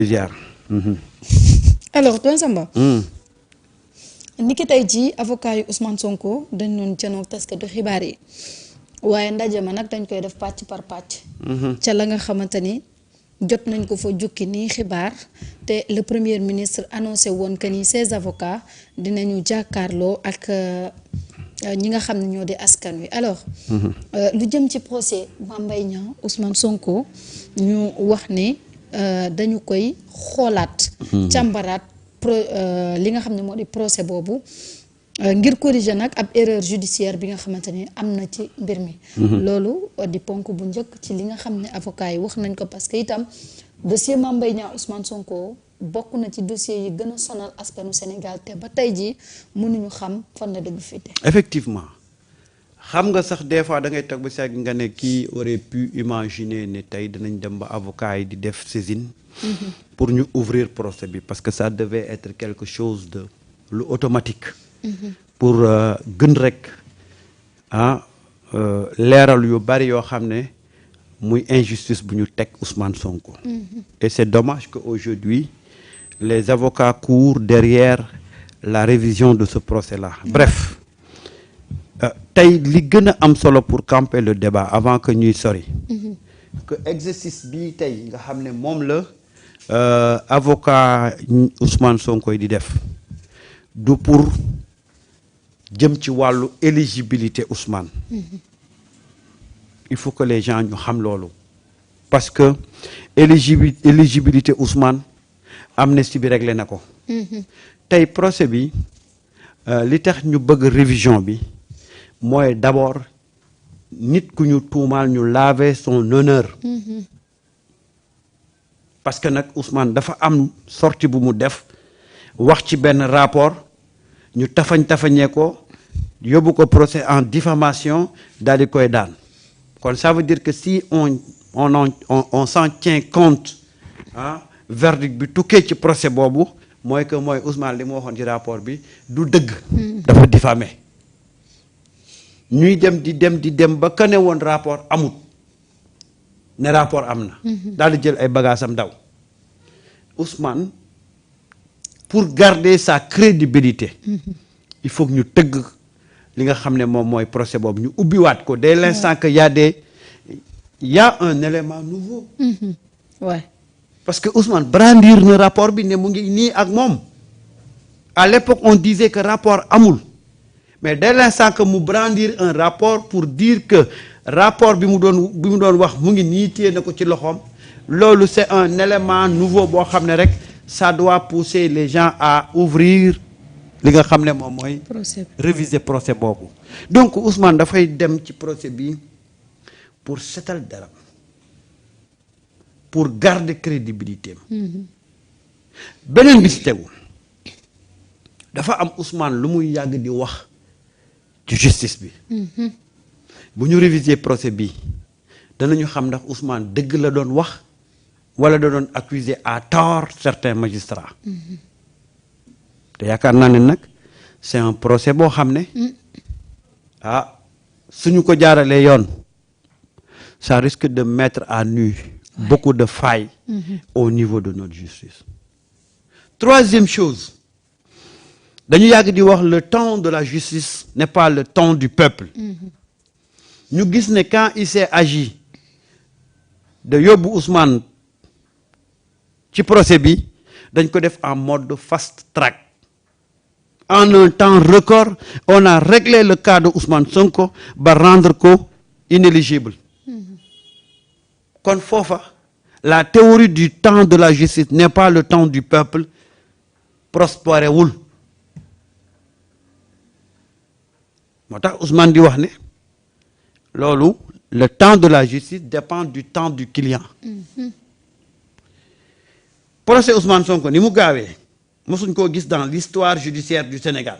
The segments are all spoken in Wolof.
ziar. alors Don Samba. niki tey jii avocat yu Ousmane Sonko dañ doon janoog taskatu xibaar yi waaye ndaje ma nag dañ koy def pàcc par pàcc. ca la nga xamante ni jot nañ ko fa jukki nii xibaar te le premier ministre annoncé woon que ni ces avocats dinañu jàkkaarloo ak ñi nga xam ne ñoo di askan wi alors. lu jëm ci procès Mame Mbaye Niang Ousmane Sonko ñu wax ne dañu koy xoolaat. càmbaraat li nga xam ne moo di procès boobu ngir corriger nag ab erreur judiciaire bi nga xamante ni am na ci mbir mi. loolu di ponk bu njëkk ci li nga xam ne avocat yi wax nañ ko parce que itam dossier Mame Mbaye Niang Ousmane Sonko bokk na ci dossier yi gën a sonal askanu Sénégal te ba tey jii mënuñu xam fan la dëgg féete. effectivement xam nga sax des fois da ngay toog ba seeg nga ne kii aurait pu imaginer ne tey dinañ dem ba avocat yi di def saisine. pour ñu ouvrir procès bi parce que ça devait être quelque chose de lu automatique. pour gën rek leeral yu bari yoo xam ne muy injustice bu ñu teg Ousmane Sonko. et c'est dommage que aujourd'hui les avocats courent derrière la révision de ce procès-là. Bref tey li gën a am solo pour camper le débat avant que ñuy sori. que exercice bi tey nga xam ne moom la avocat Ousmane Sonko yi di def du pour jëm ci wàllu éligibilité Ousmane. il faut que les gens ñu xam loolu parce que éligibilité Ousmane amnistie bi réglé na ko. tey procès bi li tax ñu bëgg révision bi mooy d'abord nit ku ñu tuumaal ñu laver son honneur. parce que nag Ousmane dafa am sortie bu mu def wax ci benn rapport ñu tafañee ko yóbbu ko procès en diffamation daal di koy daan kon ça veut dire que si on s'en tient compte verdict bi tukkee ci procès boobu mooy que mooy Ousmane li mu waxoon ci rapport bi du dëgg. dafa diffamé ñuy dem di dem ba ka ne woon rapport amut ne rapport am na. daal di jël ay bagages am daw Ousmane pour garder sa crédibilité. il faut que ñu tëgg li nga xam ne moom mooy procès boobu ñu ubbiwaat ko dès l'instant que y a un élément nouveau. ouais. parce que Ousmane brandir na rapport bi ne mu ngi nii ak moom à l'époque on disait que rapport amul mais dès l'instant que mu brandir un rapport pour dire que rapport bi mu doon wax mu ngi nii téye na ko ci loxoom loolu c'est un élément nouveau boo xam ne rek ça doit pousser les gens à ouvrir li nga xam ne moom mooy réviser procès boobu donc Ousmane dafay dem ci procès bi pour setal dara pour garder crédibilité am. beneen bi ci tegu dafa am Ousmane lu muy yàgg di wax ci justice bi. bu ñu réviser procès bi danañu xam ndax Ousmane dëgg la doon wax wala da doon accuser à tort certains magistrats. te yaakaar naa ne nag c'est un procès boo xam ne suñu ko jaaralee yoon ça risque de mettre à nu beaucoup de failles au niveau de notre justice. Troisième chose dañu yàgg di wax le temps de la justice n'est pas le temps du peuple. ñu gis ne quand il s'est agi de yóbbu Ousmane ci procès bi dañ ko def en mode fast track. en un temps record on a réglé le cas de Ousmane Sonko ba rendre ko inéligible. kon foofa la théorie du temps de la justice n'est pas le temps du peuple prospéré wul moo tax Ousmane di wax ne loolu le temps de la justice dépend du temps du client. procès Ousmane Sonko ni mu gaawee mosuñ koo gis dans l'histoire judiciaire du Sénégal.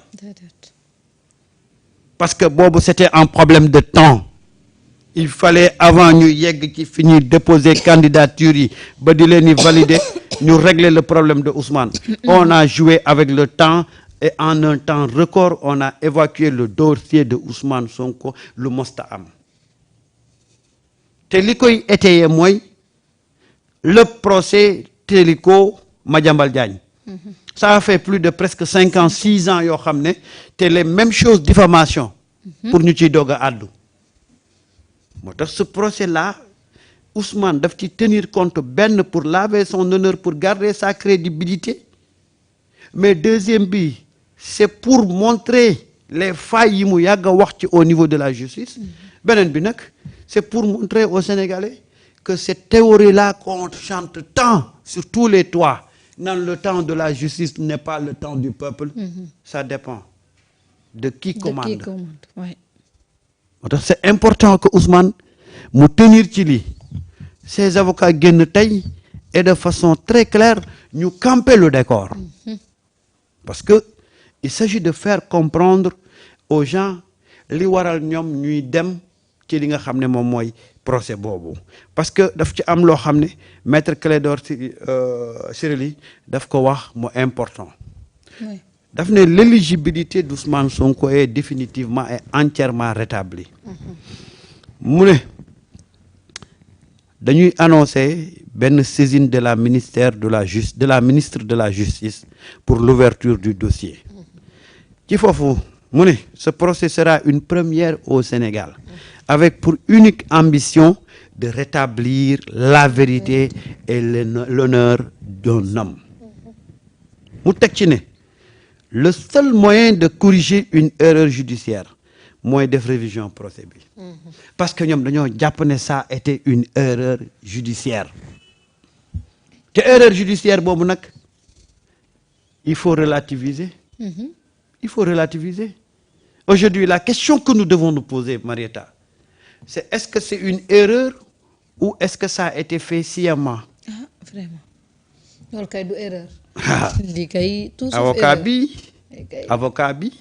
parce que boobu c'était un problème de temps. il fallait avant ñu yegg ci fi ñuy déposer candidature yi ba di leen di valider ñu régler le problème de Ousmane. on a joué avec le temps et en un temps record on a évacué le dossier de Ousmane Sonko lu mosta am. te li koy étayer mooy le procès nettali ko Madiambal Diagne. Ça a fait plus de presque 5 ans 6 ans yoo xam ne te les mêmes choses diffamation pour ñu ciy doog a àddu. moo tax ce procès là Ousmane daf ci tenir compte benn pour laver son honneur pour garder sa crédibilité mais deuxième bi c'est pour montrer les failles yi mu yàgg a wax ci au niveau de la justice. beneen bi nag c'est pour montrer aux Sénégalais que cette théorie là qu'on chante tant sur tous les toits naan le temps de la justice n'est pas le temps du peuple. Ça dépend de qui commande. De qui commande, ouais. moo tax c'est important que Ousmane mu tenir ci lii ses avocats génn tey et de façon très claire ñu camper le décor. Parce que il s'agit de faire comprendre aux gens li waral ñoom ñuy dem ci li nga xam ne moom mooy procès boobu parce que daf ci am loo xam ne maître Clédor Ciré Ly daf ko wax mu important. Oui. daf ne l'éligibilité d'Ousmane Sonko est définitivement et entièrement rétablie. mu ne dañuy annoncer benn saisine de la ministre de la justice pour l'ouverture du dossier. ci foofu mu ne ce procès sera une première au Sénégal avec pour unique ambition de rétablir la vérité et l'honneur d'un homme. mu teg ci ne le seul moyen de corriger une erreur judiciaire mooy def révision procès bi parce que ñoom dañoo jàpp ne ça a été une erreur judiciaire te erreur judiciaire boobu nag il faut relativiser. Il faut relativiser. Aujourd'hui la question que nous devons nous poser Marieta c'est est-ce que c'est une erreur ou est-ce que ça a été fait sciemment. Ah vraiment loolu kay du erreur. lii kay tout sauf avocat bi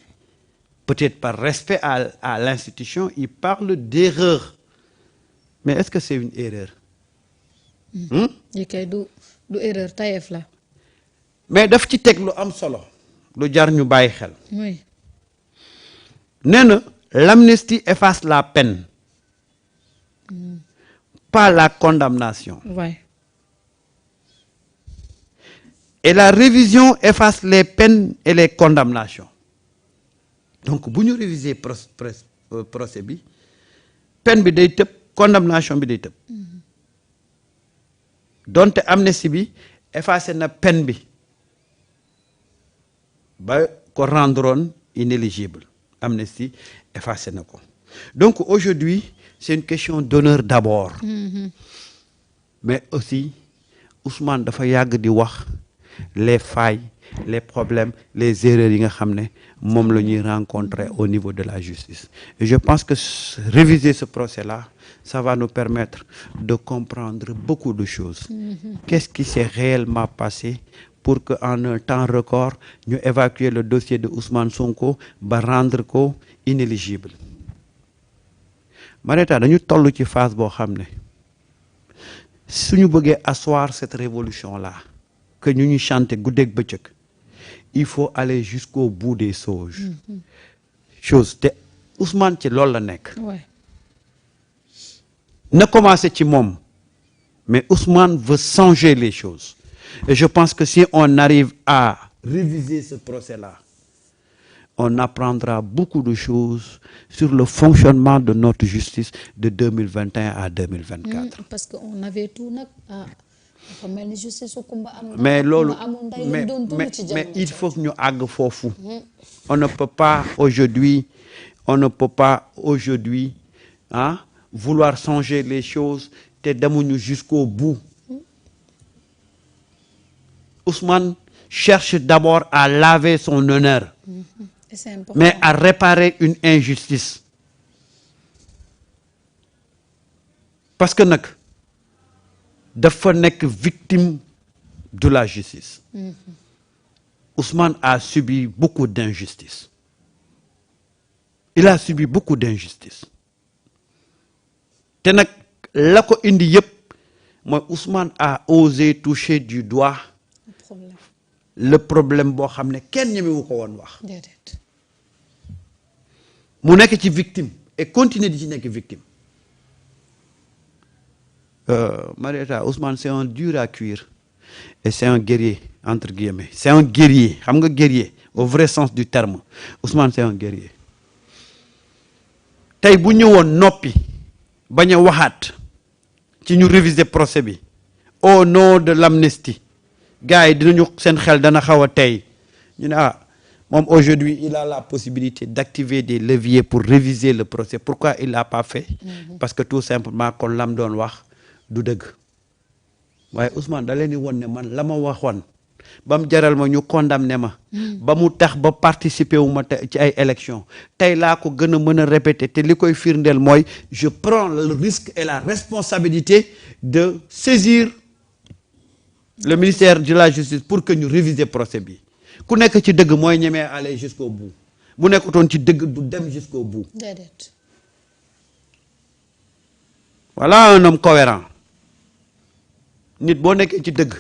peut-être par respect à l'institution il parle d'erreur mais est-ce que c'est une erreur. lii kay du erreur tayeef la. mais daf ci teg lu am solo lu jar ñu bàyyi xel. oui. nee na l'amnistie efface la peine pas la condamnation. Ouais. Et la révision efface les peines et les condamnations. Donc bu ñu réviser procès bi peine bi day tëb condamnation bi day tëb. donte amnistie bi effacé na peine bi ba ko rendroon inéligible amnistie effacé na ko. Donc aujourd'hui c'est une question d'honneur d'abord. Mais aussi Ousmane dafa yàgg di wax les failles les problèmes les erreurs yi nga xam ne moom la ñuy rencontrer au niveau de la justice. Et je pense que réviser ce procès-là ça va nous permettre de comprendre beaucoup de choses. Qu'est-ce qui s'est réellement passé pour que en un temps record ñu évacuer le dossier de Ousmane Sonko ba rendre ko inéligible. Marieta dañu toll ci phase boo xam ne suñu bëggee asseoir cette révolution-là que ñu chanter guddeeg bëccëg il faut aller jusqu'au bout des choses te Ousmane ci loolu la nekk. Ouais. na commencé ci moom mais Ousmane veut changer les choses et je pense que si on arrive à réviser ce procès-là on apprendra beaucoup de choses sur le fonctionnement de notre justice de 2021 à 2024. Parce que on avait tout nag dafa mel ni justice su Kumba amul. mais loolu mais il faut que ñu àgg foofu. on ne peut pas aujourd'hui vouloir changer les choses te demuñu jusqu'au bout. Ousmane cherche d'abord à laver son honneur. C'est important. Mais à réparer une injustice. Parce que nag dafa nekk victime de la justice. Ousmane a subi beaucoup d'injustice. Il a subi beaucoup d'injustice. te nag la ko indi yëpp mooy Ousmane a osé toucher du doigt le problème boo xam ne kenn ñemewu ko woon wax. Déedéet. mu nekk ci victime et continuer di ci nekk victime. Marieta Ousmane c'est un dur à cuire et c'est un guerrier entre guillemets c'est un guerrier xam nga guerrier au vrai sens du terme Ousmane c'est un guerrier tey bu ñëwoon noppi bañ a waxaat ci ñu réviser procès bi au nom de l'amnistie gars yi dinañu seen xel dana xaw a tey ñu ne moom aujourd'hui il a la possibilité d'activer des leviers pour réviser le procès pourquoi il l'a pas fait parce que tout simplement kon lam doon wax du dëgg waaye Ousmane da leen di won ne man la ma waxoon ba mu jaral ma ñu condamné ma ba mu tax ba participer wu ma ci ay élections tey laa ko gën a mën a répéter te li koy firndeel mooy je prends le risque et la responsabilité de saisir le ministère de la justice pour que ñu réviser procès bi ku nekk ci dëgg mooy ñemee aller jusqu'au bout bu nekkutoon ci dëgg du dem jusqu'au bout. déedéet. Voilà un homme cohérent nit boo nekkee ci dëgg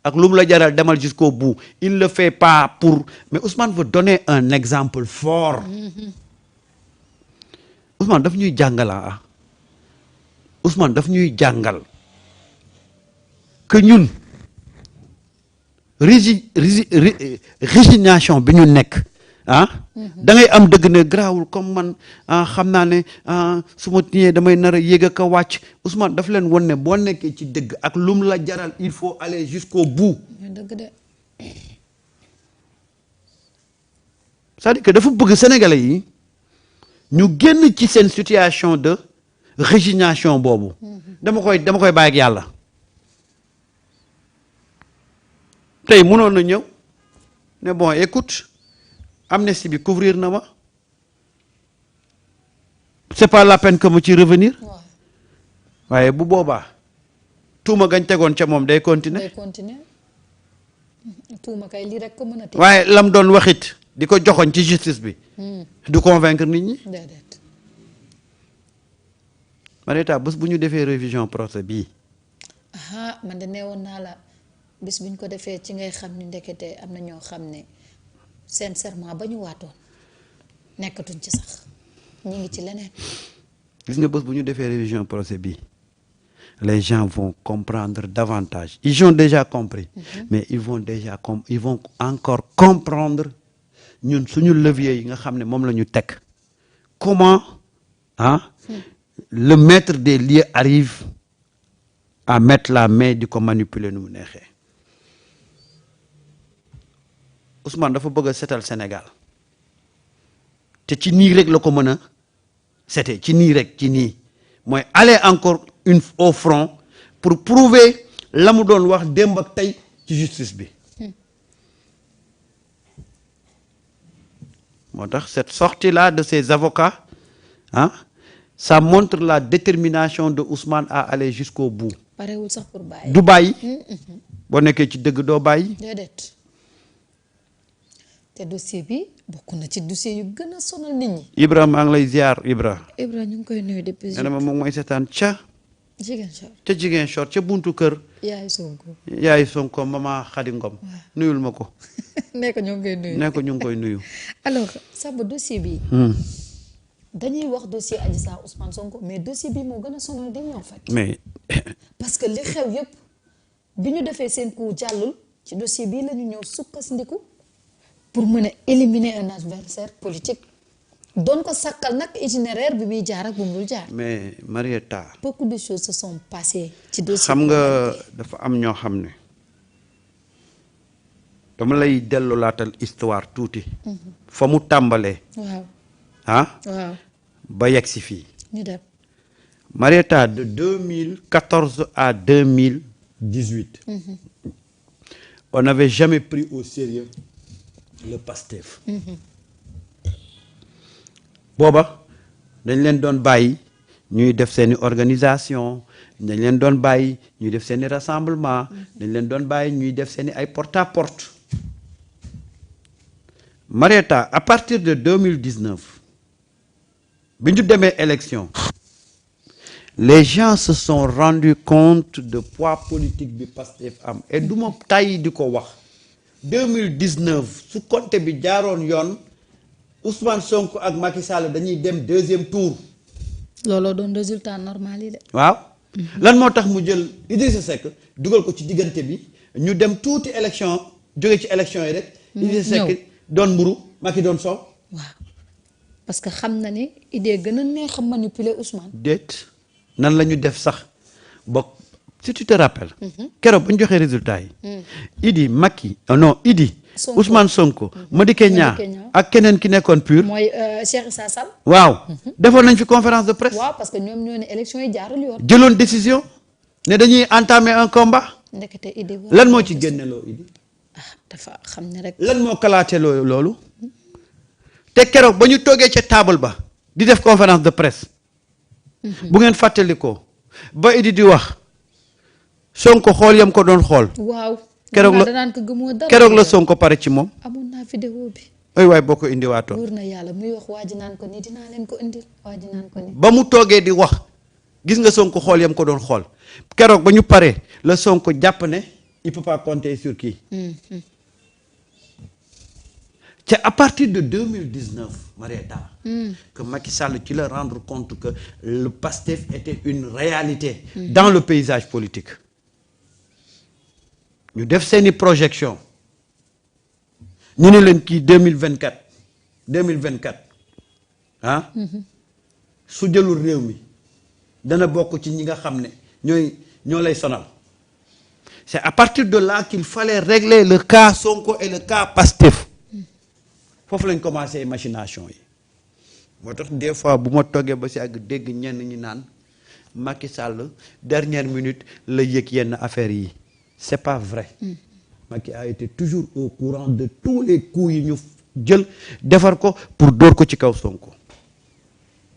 ak lu mu la jaral demal jusqu'au bout il le fait pas pour mais Ousmane veut donner un exemple fort Ousmane daf ñuy jàngala Ousmane daf ñuy jàngal que ñun résignation bi ñu nekk da ngay am dëgg ne garaawul comme man xam naa ne su ma ñëwee damay nar a yéeg ak a wàcc Ousmane daf leen won ne boo nekkee ci dëgg ak lum la jaral il faut aller jusqu'au bout. dëgg de. c'est-à-dire que dafa bëgg sénégalais yi ñu génn ci seen situation de résignation boobu. dama koy bàyyi ak yàlla. tey mënoon na ñëw ne bon écoute amnistie bi couvrir na ma c'est pas la peine que mu ci revenir waaye bu boobaa tuuma gañ tegoon ca moom day continuer tuuma kay lii rek ko mën a teg waaye lam doon waxit di ko joxoñ ci justice bi du convaincre nit ñi déedéet. Marieta bés bu ñu defee révision procès bii man de neewoon naa la bis bu ñu ko defee ci ngay xam ni ndekete am na ñoo xam ne seen serment ba ñu waatoon nekkatuñ ci sax ñu ngi ci leneen. gis nga bés bu ñu defee révision procès bi les gens vont comprendre davantage ils ont déjà compris mais ils vont encore comprendre ñun suñu levier yi nga xam ne moom la ñu teg comment le maître des lieux arrive à mettre la main di ko manipuler nu mu neexee Ousmane dafa bëgg a setal Sénégal te ci nii rek la ko mën a sete ci nii rek ci nii mooy aller encore au front pour prouver la mu doon wax démb ak tey ci justice bi moo tax cette sortie là de ses avocats ça montre la détermination de Ousmane à aller jusqu'au bout. parewul sax pour bàyyi. du bàyyi. boo nekkee ci dëgg doo bàyyi. déedéet te dossier bi bokk na ci dossier yu gën a sonal nit ñi. Ibra maa ngi lay ziar Ibra. Ibra ñu ngi koy nuyu depuis. nee na ma moom mooy seetaan ca Ziguinchor ca buntu kër. yaayu Sonko mama Khady Ngom. nuyul ma ko. nee ko ñu ngi koy nuyu. nee ko ñu ngi koy nuyu. alors Samba dossier bi. dañuy wax dossier Adji Sarr Ousmane Sonko mais dossier bi moo gën a sonal di ñëw fekk. mais. parce que li xew yépp bi ñu defee seen coup jàllul ci dossier bii la ñu ñëw sukkandiku pour mën a éliminer un adversaire politique doon ko sàkkal nag itinéraire bi muy jaar ak bu mu dul jaar. mais Marieta. beaucoup de choses se sont passées ci dossier. xam nga dafa am ñoo xam ne dama lay dellulaatal histoire tuuti. fa mu tàmbalee. waaw. ba yegg si fii. ñu dem. Marieta de 2014 à 2018. On n'avait jamais pris au sérieux le PASTEF. booba dañ leen doon bàyyi ñuy def seeni organisation dañ leen doon bàyyi ñuy def seeni rassemblement dañ leen doon bàyyi ñuy def seeni ay porte à porte. Marieta à partir de 2019 bi ñu demee élection les gens se sont rendus compte de poids politique bi Pastef am et du ma tàyyi di ko wax 2019 su compte bi jaaroon yoon Ousmane Sonko ak Macky Sall dañuy dem deuxième tour. looloo doon résultat normal yi de. waaw lan moo tax mu jël Idrissa Seck dugal ko ci diggante bi ñu dem tuuti élection jóge ci élection yi rek. Idrissa Seck doon mburu Macky doon soow. waaw parce que xam na ni idée gën a neex a manipuler Ousmane. déet nan la ñu def sax ba si tu te rappelles. keroog ba ñu joxee résultat yi. Idi Macky non Idi. Sonko Ousmane Sonko. Madické Niang ak keneen ki nekkoon pur. mooy Cheikh Issa Sall. waaw defoon nañ fi conférence de presse. waaw parce que ñoom ñoo ne élection yi jaarul yoon. jëloon décision ne dañuy entamer un combat. ndekete idée lan moo ci génneloo Idi. dafa xam ne rek. lan moo kalaate loolu. te keroog ba ñu toogee ca table ba di def conférence de presse. bu ngeen fàttalikoo ba Idi di wax Sonko xool yam ko doon xool. waaw. keroog la danaan ko gëmoo dara. keroog la Sonko pare ci moom. amoon naa vidéo bi. ay waay boo ko indiwaatoon. wóor na yàlla muy wax waa ji naan ko ni dinaa leen ko indil waa ji naan ko ni. ba mu toogee di wax gis nga Sonko xool yam ko doon xool keroog ba ñu paree la Sonko jàpp ne il peut pas compter sur qui. c'est à partir de 2019 Marieta. que Macky Sall ci la rendre compte que le PASTEF était une réalité. dans le paysage politique. ñu def seeni projection ñu ne leen kii 2024 ah. su jëlul réew mi dana bokk ci ñi nga xam ne ñoo lay sonal. c'est à partir de là qu'il fallait régler le cas Sonko et le cas Pastef. foofu lañ commencé machination yi. moo tax des fois bu ma toggee ba si àgg dégg ñenn ñi naan Macky Sall dernière minute la yëg yenn affaires yi. c'est pas vrai. Macky a été toujours au courant de tous les coups yi ñu jël defar ko pour dóor ko ci kaw Sonko.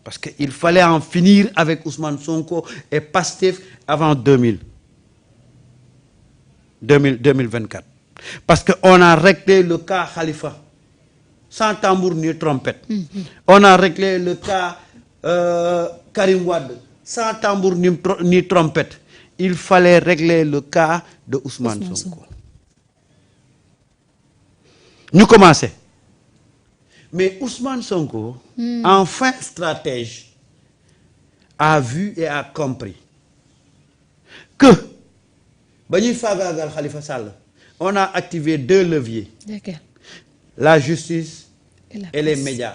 parce que il fallait en finir avec Ousmane Sonko et Pastef avant 2024. parce que on a réglé le cas Khalifa sans tambour ni trompette. on a réglé le cas Karim Wade sans tambour ni trompette. il fallait régler le cas de Ousmane Sonko. ñu commencé mais Ousmane Sonko. en fin stratège a vu et a compris que ba ñuy faagaagal Khalifa Sall on a activé 2 leviers. D'accord. la justice et les médias.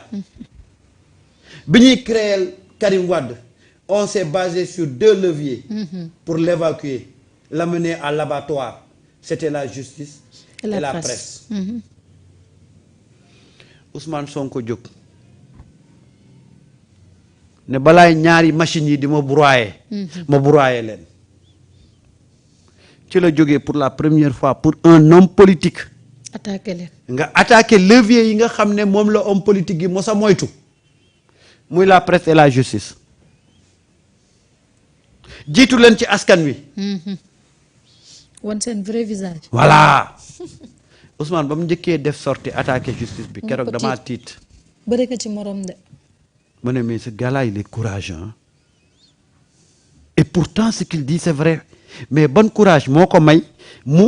bi ñuy créer Karim Wade on s'est basé sur 2 leviers. pour l'évacuer l'amener à l'abattoir c'était la justice et la presse. Ousmane Sonko jóg ne balaay ñaari machines yi di ma broyer. ma broyer leen. ci la jógee pour la première fois pour un homme politique. attaqué leen. nga attaqué levier yi nga xam ne moom la homme politique yi mos a moytu. muy la presse et la justice. jiitu leen ci askan wi. wan seen vrai visage. voilà Ousmane ba mu njëkkee def sortie attaqué justice bi keroog damaa tiit. bëri ko ci morom de. ma ne mais ce gars-là il est courageux hein? Et pourtant ce qu'il dit c'est vrai mais ban courage moo ko may mu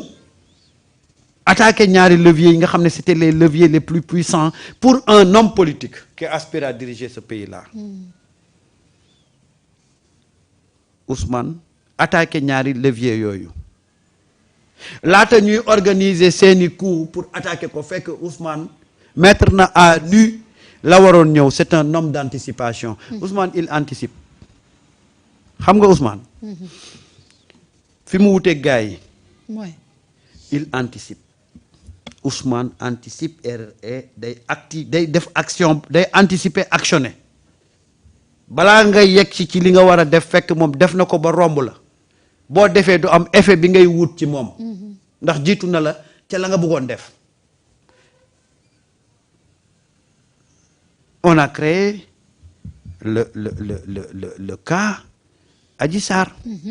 attaqué ñaari leviers yi nga xam ne c'était les leviers les plus puissants pour un homme politique qui aspire à diriger ce pays-là. Ousmane attaqué ñaari leviers yooyu laata ñuy organiser seeni coup pour attaquer ko fekk Ousmane mettre na à nu la waroon ñëw c'est un homme d'anticipation. Ousmane il anticipe xam nga Ousmane. fi mu wuteeg gars yi. mooy. il anticipe. Ousmane anticipe et day def action day anticiper actionner. balaa nga yegg ci li nga war a def fekk moom def na ko ba romb la boo defee du am effet bi ngay wut ci moom. ndax jiitu na la ca la nga bëggoon def. on a créé le cas Adji Sarr.